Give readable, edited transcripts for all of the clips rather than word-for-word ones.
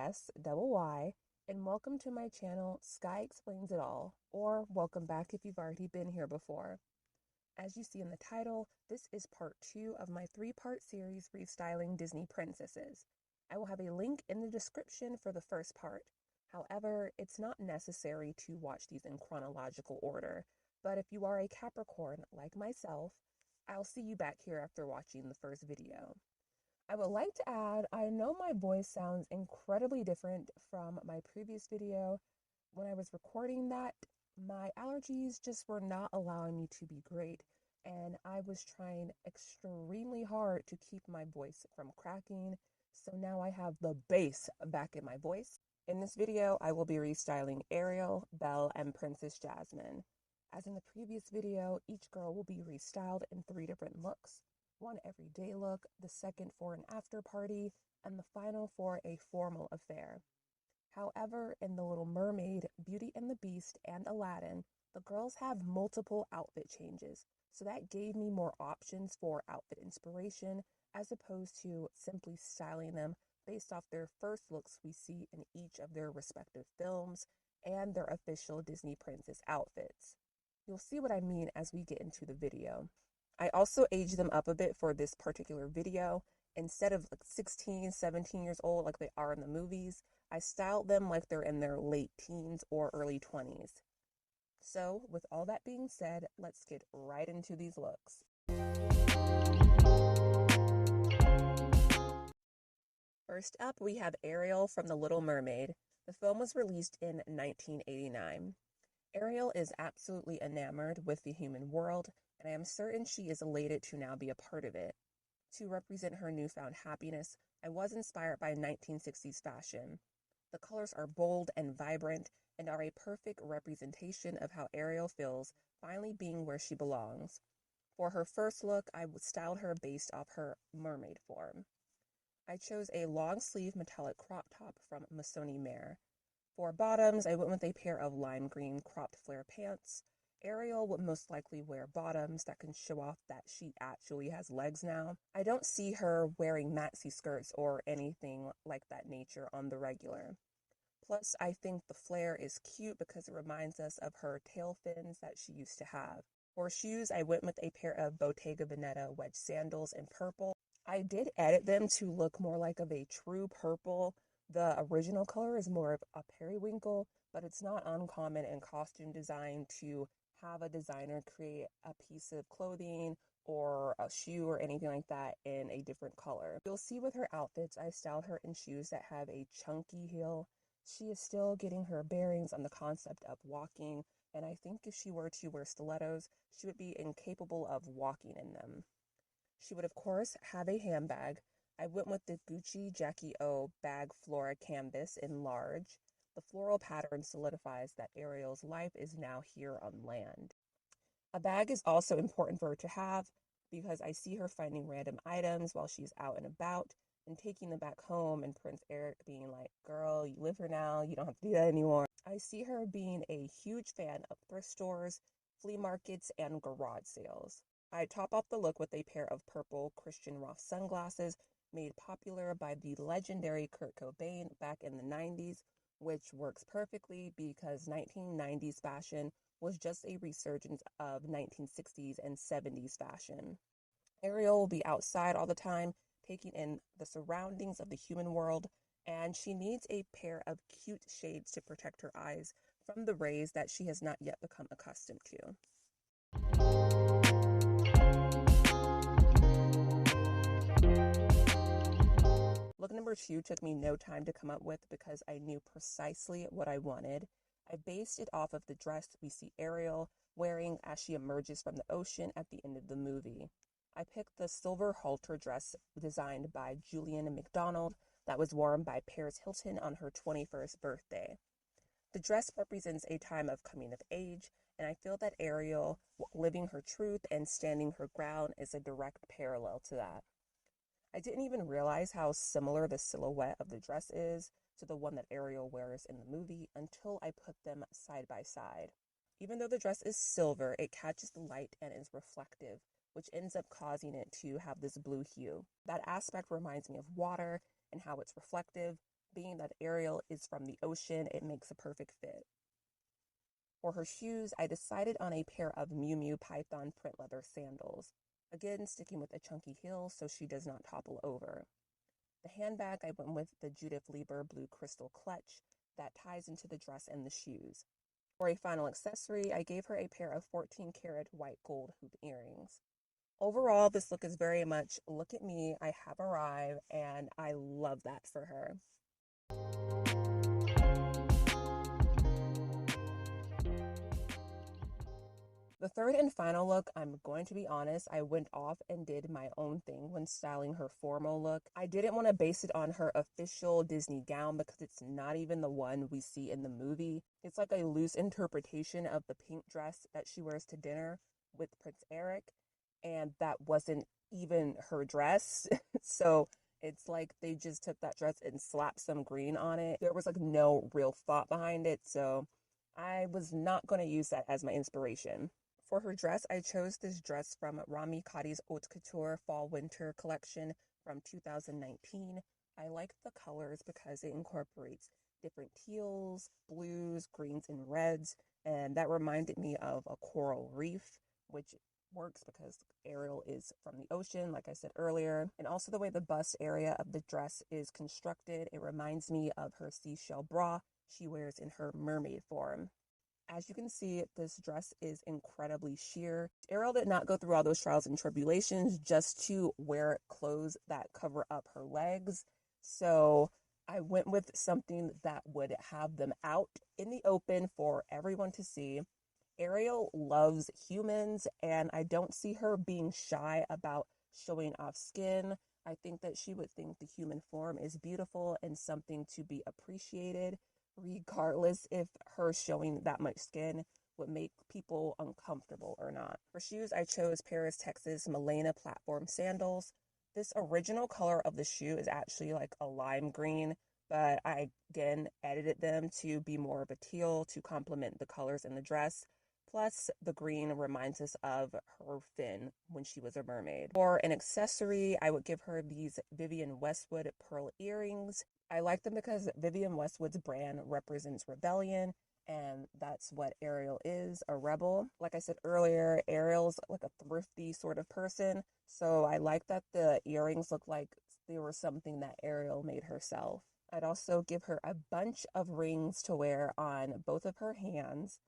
yes, double Y, and welcome to my channel, Sky Explains It All, or welcome back if you've already been here before. As you see in the title, this is part 2 of my 3-part series restyling Disney princesses. I will have a link in the description for the first part. However, it's not necessary to watch these in chronological order, but if you are a Capricorn like myself, I'll see you back here after watching the first video. I would like to add, I know my voice sounds incredibly different from my previous video. When I was recording that, my allergies just were not allowing me to be great, and I was trying extremely hard to keep my voice from cracking, so now I have the bass back in my voice. In this video, I will be restyling Ariel, Belle, and Princess Jasmine. As in the previous video, each girl will be restyled in 3 different looks. One everyday look, the second for an after party, and the final for a formal affair. However, in The Little Mermaid, Beauty and the Beast, and Aladdin, the girls have multiple outfit changes, so that gave me more options for outfit inspiration as opposed to simply styling them based off their first looks we see in each of their respective films and their official Disney princess outfits. You'll see what I mean as we get into the video. I also aged them up a bit for this particular video. Instead of like 16, 17 years old like they are in the movies, I styled them like they're in their late teens or early 20s. So, with all that being said, let's get right into these looks. First up, we have Ariel from The Little Mermaid. The film was released in 1989. Ariel is absolutely enamored with the human world, and I am certain she is elated to now be a part of it. To represent her newfound happiness, I was inspired by 1960s fashion. The colors are bold and vibrant and are a perfect representation of how Ariel feels finally being where she belongs. For her first look, I styled her based off her mermaid form. I chose a long sleeve metallic crop top from Missoni Mare. For bottoms, I went with a pair of lime green cropped flare pants. Ariel would most likely wear bottoms that can show off that she actually has legs now. I don't see her wearing maxi skirts or anything like that nature on the regular. Plus, I think the flare is cute because it reminds us of her tail fins that she used to have. For shoes, I went with a pair of Bottega Veneta wedge sandals in purple. I did edit them to look more like of a true purple. The original color is more of a periwinkle, but it's not uncommon in costume design to have a designer create a piece of clothing or a shoe or anything like that in a different color. You'll see with her outfits, I styled her in shoes that have a chunky heel. She is still getting her bearings on the concept of walking, and I think if she were to wear stilettos, she would be incapable of walking in them. She would, of course, have a handbag. I went with the Gucci Jackie O bag Flora canvas in large. The floral pattern solidifies that Ariel's life is now here on land. A bag is also important for her to have because I see her finding random items while she's out and about and taking them back home, and Prince Aric being like, girl, you live here now, you don't have to do that anymore. I see her being a huge fan of thrift stores, flea markets, and garage sales. I top off the look with a pair of purple Christian Roth sunglasses made popular by the legendary Kurt Cobain back in the 90s, which works perfectly because 1990s fashion was just a resurgence of 1960s and 70s fashion. Ariel will be outside all the time, taking in the surroundings of the human world, and she needs a pair of cute shades to protect her eyes from the rays that she has not yet become accustomed to. Look number 2 took me no time to come up with because I knew precisely what I wanted. I based it off of the dress we see Ariel wearing as she emerges from the ocean at the end of the movie. I picked the silver halter dress designed by Julian McDonald that was worn by Paris Hilton on her 21st birthday. The dress represents a time of coming of age, and I feel that Ariel, living her truth and standing her ground, is a direct parallel to that. I didn't even realize how similar the silhouette of the dress is to the one that Ariel wears in the movie until I put them side by side. Even though the dress is silver, it catches the light and is reflective, which ends up causing it to have this blue hue. That aspect reminds me of water and how it's reflective, Being that Ariel is from the ocean, it makes a perfect fit. For her shoes, I decided on a pair of Miu Miu Python print leather sandals. Again, sticking with a chunky heel so she does not topple over. The handbag, I went with the Judith Lieber blue crystal clutch that ties into the dress and the shoes. For a final accessory, I gave her a pair of 14-karat white gold hoop earrings. Overall, this look is very much, look at me, I have arrived, and I love that for her. The third and final look, I'm going to be honest, I went off and did my own thing when styling her formal look. I didn't want to base it on her official Disney gown because it's not even the one we see in the movie. It's like a loose interpretation of the pink dress that she wears to dinner with Prince Aric, and that wasn't even her dress. So it's like they just took that dress and slapped some green on it. There was like no real thought behind it, so I was not going to use that as my inspiration. For her dress, I chose this dress from Rami Kadi's Haute Couture Fall Winter collection from 2019. I like the colors because it incorporates different teals, blues, greens, and reds, and that reminded me of a coral reef, which works because Ariel is from the ocean, like I said earlier, and also the way the bust area of the dress is constructed. It reminds me of her seashell bra she wears in her mermaid form. As you can see, this dress is incredibly sheer. Ariel did not go through all those trials and tribulations just to wear clothes that cover up her legs. So I went with something that would have them out in the open for everyone to see. Ariel loves humans, and I don't see her being shy about showing off skin. I think that she would think the human form is beautiful and something to be appreciated, regardless if her showing that much skin would make people uncomfortable or not. For shoes, I chose Paris, Texas Milena platform sandals. This original color of the shoe is actually like a lime green, but I again edited them to be more of a teal to complement the colors in the dress. Plus, the green reminds us of her fin when she was a mermaid. For an accessory, I would give her these Vivienne Westwood pearl earrings. I like them because Vivienne Westwood's brand represents rebellion, and that's what Ariel is, a rebel. Like I said earlier, Ariel's like a thrifty sort of person, so I like that the earrings look like they were something that Ariel made herself. I'd also give her a bunch of rings to wear on both of her hands.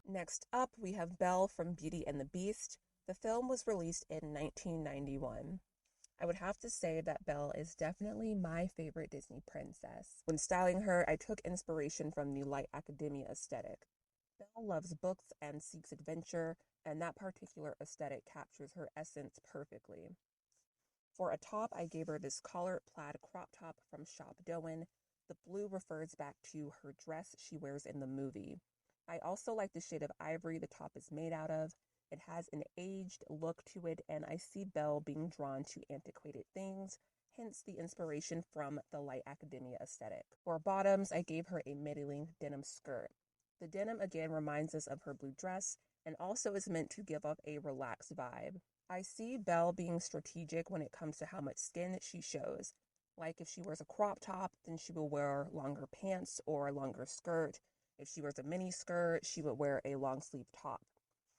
Next up, we have Belle from Beauty and the Beast. The film was released in 1991. I would have to say that Belle is definitely my favorite Disney princess. When styling her, I took inspiration from the light academia aesthetic. Belle loves books and seeks adventure, and that particular aesthetic captures her essence perfectly. For a top, I gave her this collared plaid crop top from Shop Doan. The blue refers back to her dress she wears in the movie. I also like the shade of ivory the top is made out of. It has an aged look to it, and I see Belle being drawn to antiquated things, hence the inspiration from the light academia aesthetic. For bottoms, I gave her a midi-length denim skirt. The denim again reminds us of her blue dress and also is meant to give off a relaxed vibe. I see Belle being strategic when it comes to how much skin she shows. Like if she wears a crop top, then she will wear longer pants or a longer skirt. If she wears a mini skirt, she would wear a long sleeve top.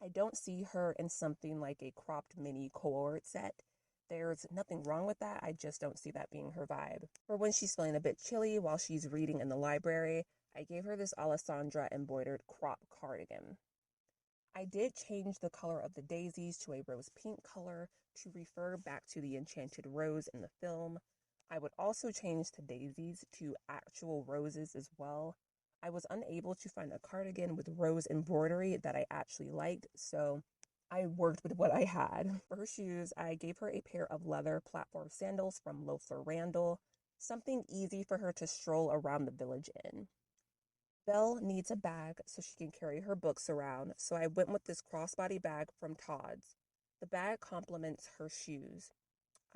I don't see her in something like a cropped mini cord set. There's nothing wrong with that. I just don't see that being her vibe. For when she's feeling a bit chilly while she's reading in the library, I gave her this Alessandra embroidered crop cardigan. I did change the color of the daisies to a rose pink color to refer back to the enchanted rose in the film. I would also change the daisies to actual roses as well. I was unable to find a cardigan with rose embroidery that I actually liked, so I worked with what I had. For her shoes, I gave her a pair of leather platform sandals from Loafer Randall, something easy for her to stroll around the village in. Belle needs a bag so she can carry her books around, so I went with this crossbody bag from Todd's. The bag complements her shoes.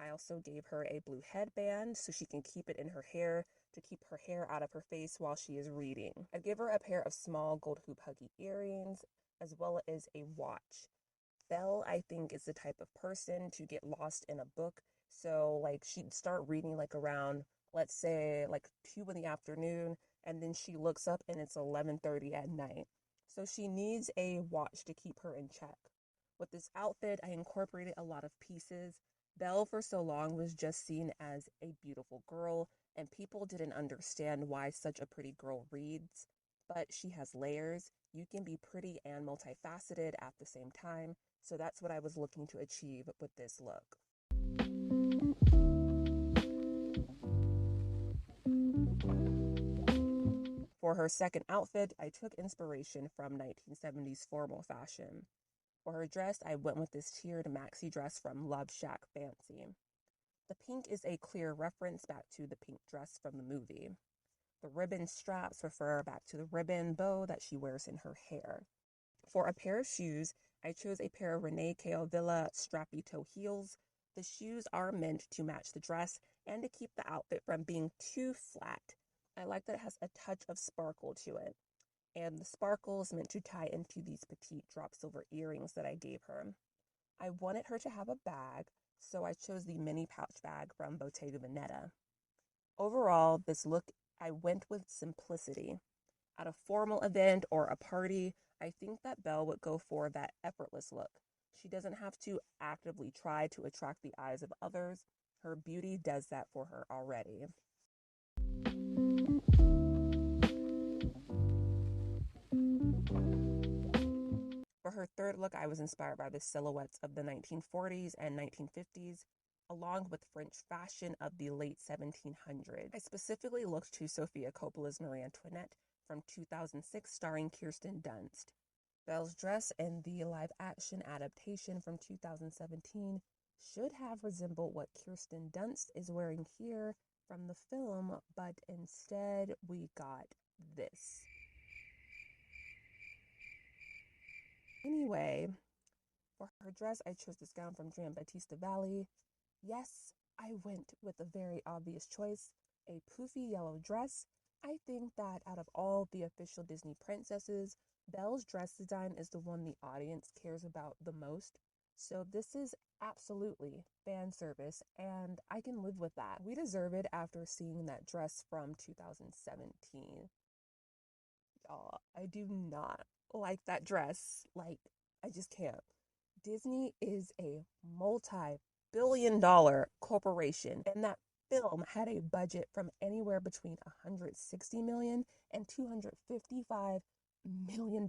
I also gave her a blue headband so she can keep it in her hair to keep her hair out of her face while she is reading. I'd give her a pair of small gold hoop huggy earrings as well as a watch. Belle, I think, is the type of person to get lost in a book. So, like, she'd start reading, like, around, let's say, like, 2 in the afternoon, and then she looks up and it's 11:30 at night. So she needs a watch to keep her in check. With this outfit, I incorporated a lot of pieces. Belle, for so long, was just seen as a beautiful girl, and people didn't understand why such a pretty girl reads. But she has layers. You can be pretty and multifaceted at the same time. So that's what I was looking to achieve with this look. For her second outfit, I took inspiration from 1970s formal fashion. For her dress, I went with this tiered maxi dress from Love Shack Fancy. The pink is a clear reference back to the pink dress from the movie. The ribbon straps refer back to the ribbon bow that she wears in her hair. For a pair of shoes, I chose a pair of Renee Caovilla strappy toe heels. The shoes are meant to match the dress and to keep the outfit from being too flat. I like that it has a touch of sparkle to it. And the sparkle is meant to tie into these petite drop silver earrings that I gave her. I wanted her to have a bag, so I chose the mini pouch bag from Bottega Veneta. Overall, this look, I went with simplicity. At a formal event or a party, I think that Belle would go for that effortless look. She doesn't have to actively try to attract the eyes of others. Her beauty does that for her already. For her third look, I was inspired by the silhouettes of the 1940s and 1950s, along with French fashion of the late 1700s. I specifically looked to Sofia Coppola's Marie Antoinette from 2006, starring Kirsten Dunst. Belle's dress in the live-action adaptation from 2017 should have resembled what Kirsten Dunst is wearing here from the film, but instead we got this. Anyway, for her dress, I chose this gown from Giambattista Valli. Yes, I went with a very obvious choice, a poofy yellow dress. I think that out of all the official Disney princesses, Belle's dress design is the one the audience cares about the most. So this is absolutely fan service, and I can live with that. We deserve it after seeing that dress from 2017. Y'all, I do not like that dress. Like, I just can't. Disney is a multi-billion-dollar corporation, and that film had a budget from anywhere between $160 million and $255 million.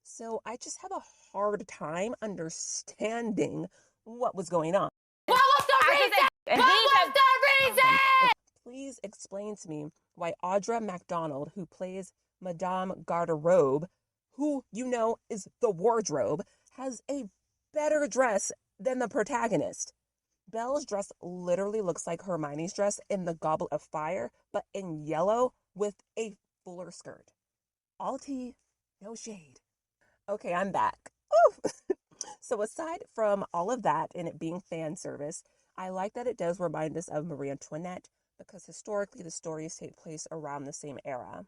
So I just have a hard time understanding what was going on. What was the reason? What was the reason? Please explain to me why Audra McDonald, who plays Madame Garderobe, who you know is the wardrobe, has a better dress than the protagonist. Belle's dress literally looks like Hermione's dress in the Goblet of Fire, but in yellow with a fuller skirt. All tea, no shade. Okay, I'm back. So aside from all of that and it being fan service, I like that it does remind us of Marie Antoinette because historically the stories take place around the same era.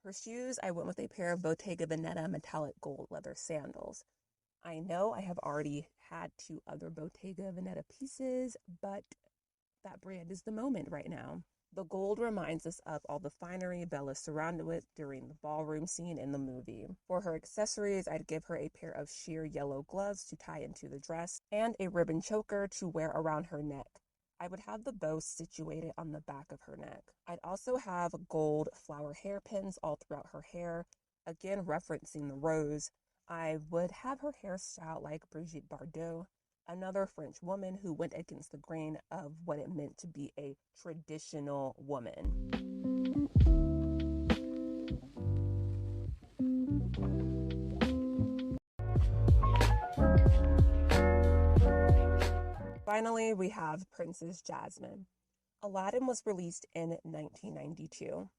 For shoes, I went with a pair of Bottega Veneta metallic gold leather sandals. I know I have already had 2 other Bottega Veneta pieces, but that brand is the moment right now. The gold reminds us of all the finery Belle is surrounded with during the ballroom scene in the movie. For her accessories, I'd give her a pair of sheer yellow gloves to tie into the dress and a ribbon choker to wear around her neck. I would have the bow situated on the back of her neck. I'd also have gold flower hairpins all throughout her hair, again referencing the rose. I would have her hair styled like Brigitte Bardot, another French woman who went against the grain of what it meant to be a traditional woman. Finally, we have Princess Jasmine. Aladdin was released in 1992.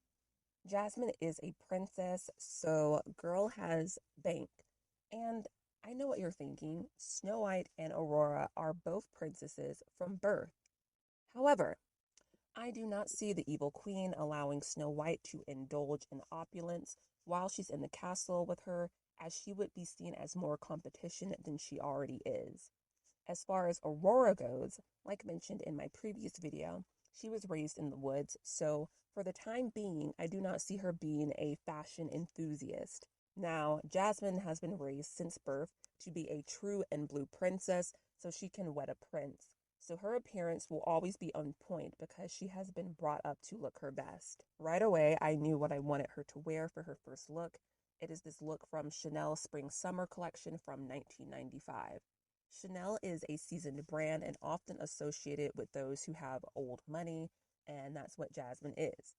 Jasmine is a princess, so girl has bank. And I know what you're thinking. Snow White and Aurora are both princesses from birth. However, I do not see the evil queen allowing Snow White to indulge in opulence while she's in the castle with her, as she would be seen as more competition than she already is. As far as Aurora goes, like mentioned in my previous video, she was raised in the woods, so for the time being, I do not see her being a fashion enthusiast. Now, Jasmine has been raised since birth to be a true and blue princess, so she can wed a prince. So her appearance will always be on point because she has been brought up to look her best. Right away, I knew what I wanted her to wear for her first look. It is this look from Chanel Spring Summer collection from 1995. Chanel is a seasoned brand and often associated with those who have old money, and that's what Jasmine is,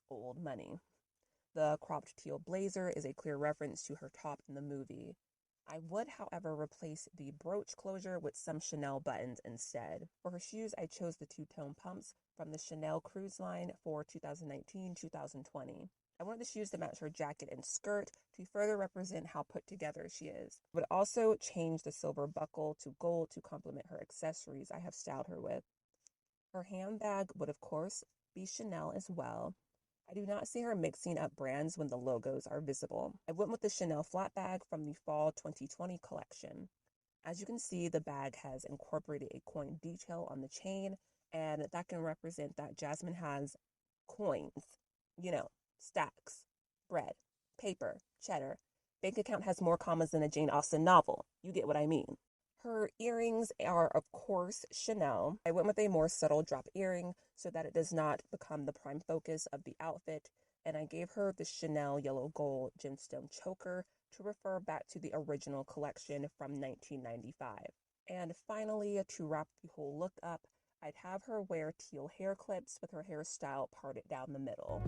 old money. The cropped teal blazer is a clear reference to her top in the movie. I would, however, replace the brooch closure with some Chanel buttons instead. For her shoes, I chose the two-tone pumps from the Chanel Cruise line for 2019-2020. I wanted the shoes to match her jacket and skirt to further represent how put together she is. I would also change the silver buckle to gold to complement her accessories I have styled her with. Her handbag would, of course, be Chanel as well. I do not see her mixing up brands when the logos are visible. I went with the Chanel flat bag from the Fall 2020 collection. As you can see, the bag has incorporated a coin detail on the chain, and that can represent that Jasmine has coins, stacks, bread, paper, cheddar. Bank account has more commas than a Jane Austen novel. You get what I mean. Her earrings are, of course, Chanel. I went with a more subtle drop earring so that it does not become the prime focus of the outfit, and I gave her the Chanel yellow gold gemstone choker to refer back to the original collection from 1995. And finally, to wrap the whole look up, I'd have her wear teal hair clips with her hairstyle parted down the middle.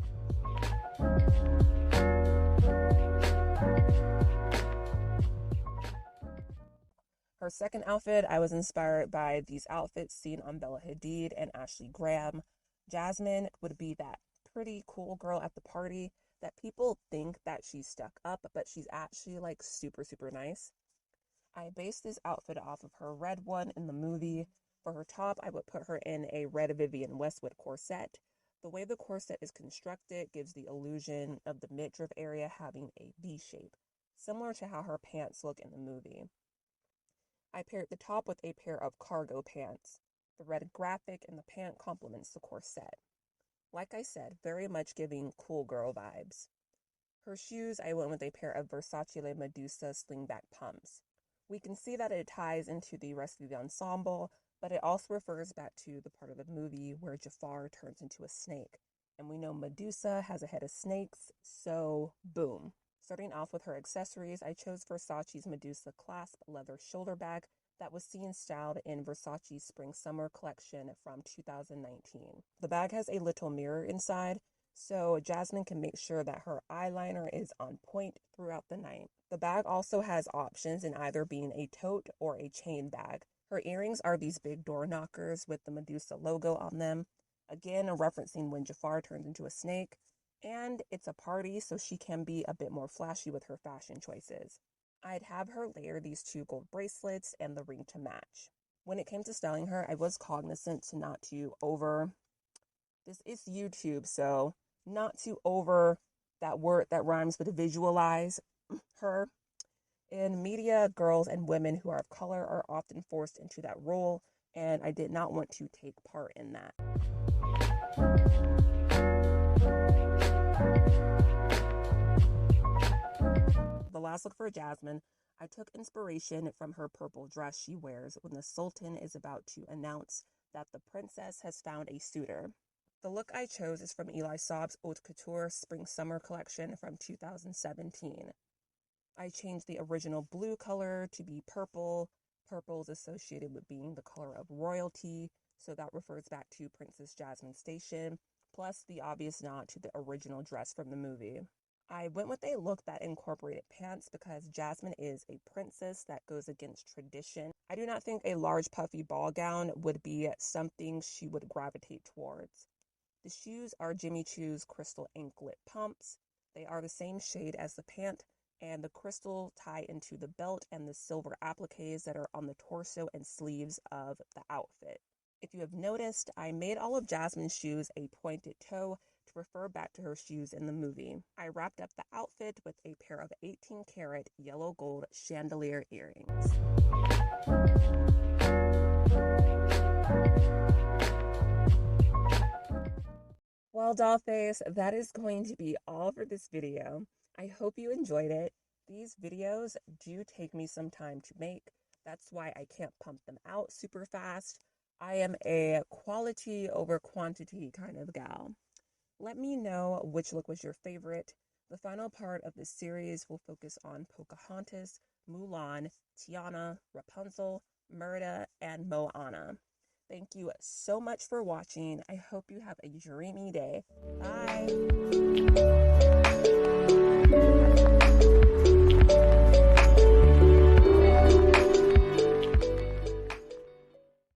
Her second outfit, I was inspired by these outfits seen on Bella Hadid and Ashley Graham. Jasmine would be that pretty cool girl at the party that people think that she's stuck up, but she's actually like super, super nice. I based this outfit off of her red one in the movie. For her top, I would put her in a red Vivienne Westwood corset. The way the corset is constructed gives the illusion of the midriff area having a V shape, similar to how her pants look in the movie. I paired the top with a pair of cargo pants. The red graphic in the pant complements the corset. Like I said, very much giving cool girl vibes. Her shoes, I went with a pair of Versace Le Medusa slingback pumps. We can see that it ties into the rest of the ensemble, but it also refers back to the part of the movie where Jafar turns into a snake. And we know Medusa has a head of snakes, so boom. Starting off with her accessories, I chose Versace's Medusa clasp leather shoulder bag that was seen styled in Versace's Spring Summer collection from 2019. The bag has a little mirror inside, so Jasmine can make sure that her eyeliner is on point throughout the night. The bag also has options in either being a tote or a chain bag. Her earrings are these big door knockers with the Medusa logo on them, again referencing when Jafar turns into a snake. And it's a party, so she can be a bit more flashy with her fashion choices. I'd have her layer these two gold bracelets and the ring to match. When it came to styling her, I was cognizant to not to over, this is YouTube, so not to over that word that rhymes with visualize her. In media, girls and women who are of color are often forced into that role, and I did not want to take part in that. The last look for Jasmine, I took inspiration from her purple dress she wears when the Sultan is about to announce that the princess has found a suitor. The look I chose is from Eli Saab's Haute Couture Spring Summer collection from 2017. I changed the original blue color to be purple. Purple is associated with being the color of royalty, so that refers back to Princess Jasmine's station, plus the obvious nod to the original dress from the movie. I went with a look that incorporated pants because Jasmine is a princess that goes against tradition. I do not think a large puffy ball gown would be something she would gravitate towards. The shoes are Jimmy Choo's crystal anklet pumps. They are the same shade as the pant, and the crystal tie into the belt and the silver appliques that are on the torso and sleeves of the outfit. If you have noticed, I made all of Jasmine's shoes a pointed toe to refer back to her shoes in the movie. I wrapped up the outfit with a pair of 18-karat yellow gold chandelier earrings. Well, Dollface, that is going to be all for this video. I hope you enjoyed it. These videos do take me some time to make. That's why I can't pump them out super fast. I am a quality over quantity kind of gal. Let me know which look was your favorite. The final part of this series will focus on Pocahontas, Mulan, Tiana, Rapunzel, Merida, and Moana. Thank you so much for watching. I hope you have a dreamy day. Bye.